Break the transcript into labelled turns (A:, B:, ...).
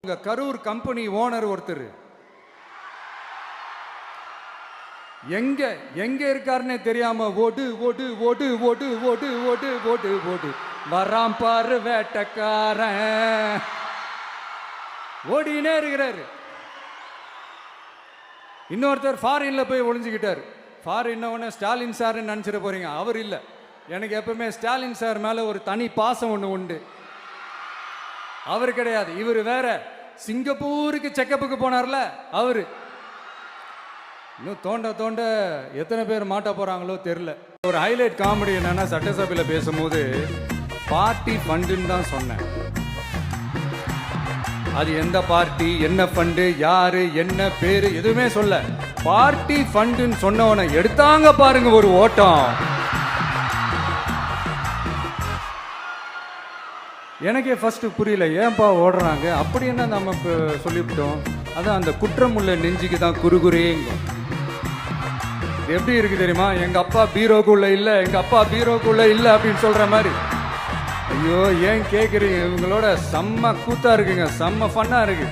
A: உங்க Karur company owner ஒருத்தர் எங்க எங்க இருக்காருன்னே தெரியாம ஓடு ஓடு ஓடு ஓடு ஓடு ஓடு ஓடு ஓடு வராம் பாரு வேட்டக்காரன் ஓடினே இருக்கிறாரு. இன்னொருத்தர் ஃபாரின்ல போய் ஒளிஞ்சுக்கிட்டார். ஃபாரின் ஸ்டாலின் சார் நினைச்சிட போறீங்க, அவர் இல்லை. எனக்கு எப்பவுமே ஸ்டாலின் சார் மேல ஒரு தனி பாசம் ஒன்று உண்டு. அவர் கிடையாது, இவர் வேற. சிங்கப்பூருக்கு செக்கப்புக்கு போனார்ல அவரு. இன்னும் தோண்ட தோண்ட எத்தனை பேர் மாட்ட போறாங்களோ தெரியல. ஒரு ஹைலைட் காமெடி என்னன்னா, சட்டசபையில் பேசும்போது பார்ட்டி ஃபண்டுன்னு தான் சொன்னேன். அது எந்த பார்ட்டி, என்ன ஃபண்டு, யாரு, என்ன பேரு எதுவுமே சொல்ல. பார்ட்டி ஃபண்டுன்னு சொன்னவனை எடுத்தாங்க பாருங்க ஒரு ஓட்டம். எனக்கே ஃபர்ஸ்ட் புரியல, ஏன்பா ஓடுறாங்க அப்படி என்ன நம்ம சொல்லிவிட்டோம். அதான் அந்த குற்றம் உள்ள நெஞ்சுக்கு தான் குறுகுறேங்க. எப்படி இருக்கு தெரியுமா, எங்க அப்பா பீரோக்குள்ள இல்லை, எங்க அப்பா பீரோக்குள்ள இல்லை அப்படின்னு சொல்ற மாதிரி. ஐயோ ஏன் கேட்குறீங்க, இவங்களோட செம்ம கூத்தா இருக்குங்க, செம்ம ஃபன்னா இருக்கு.